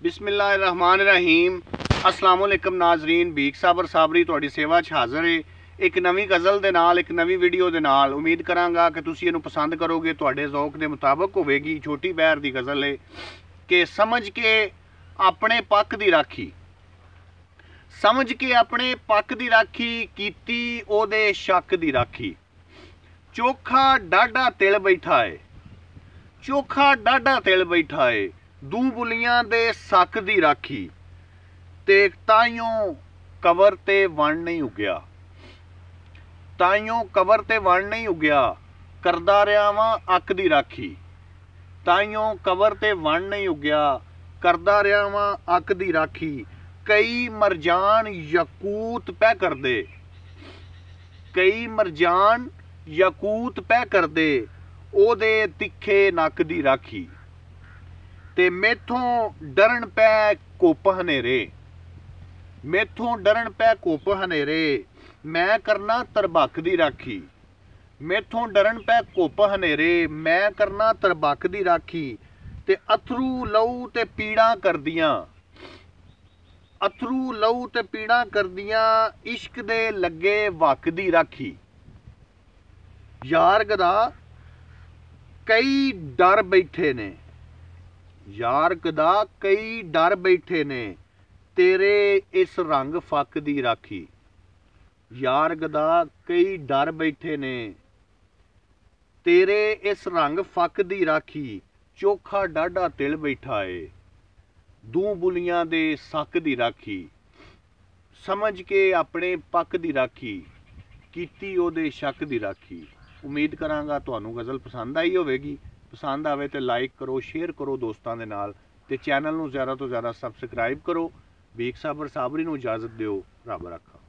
बिस्मिल्लाहिर्रहमानिर्रहीम। अस्सलाम वालेकुम नाजरीन, भीख साबर साबरी तुहाडी सेवा 'च हाज़र है एक नवी गज़ल दे नाल, एक नवी वीडियो दे नाल। उम्मीद करांगा कि तुसीं इहनूं पसंद करोगे, तुहाडे ज़ौक दे मुताबिक होवेगी। छोटी बहर दी गज़ल है कि समझ के अपने पक्क दी राखी, समझ के अपने पक्क दी राखी, कीती ओदे शक दी राखी। चोखा डाढा तिल बैठा है, चोखा डाढा तिल बैठा है, दू बुलियां दे सक दी राखी, ते ताइयों कबर ते वण नहीं उगया, ताइयों कबर ते वण नहीं उगया, करदा रहा वां अक दी राखी, ताइयों कबर ते वण नहीं उगया, करदा रहा वां अक दी राखी। कई मरजान यकूत पै करदे, कई मरजान यकूत पै करदे, ओदे तिखे नक दी राखी, ते मैथों डरन पै कुप हनेरे, मैथों डरन पै कुप हनेरे, मैं करना तरबक दी राखी, मैथों डरन पै कुप हनेरे, मैं करना तरबक दी राखी। ते अथरू लहू ते पीड़ा करदियां, अथरू लहू ते पीड़ा करदियां, इश्क दे लगे वक दी राखी। यार गदा कई डर बैठे ने, यार गदा कई डर बैठे ने, तेरे इस रंग फक दी राखी। यार गदा कई डर बैठे ने, तेरे इस रंग फक दी राखी। चोखा डाढा तिल बैठा है, दू बुलियां दे सक दी राखी। समझ के अपने पक्क दी राखी, कीती ओदे शक दी राखी। उम्मीद करांगा तुहानूं गज़ल पसंद आई होवेगी। पसंद आवे तो लाइक करो, शेयर करो दोस्तां दे नाल, ते चैनल नूं ज़्यादा तो ज़्यादा सबसक्राइब करो। भीख साबर साबरी नूं इजाज़त दिओ। रब रखा।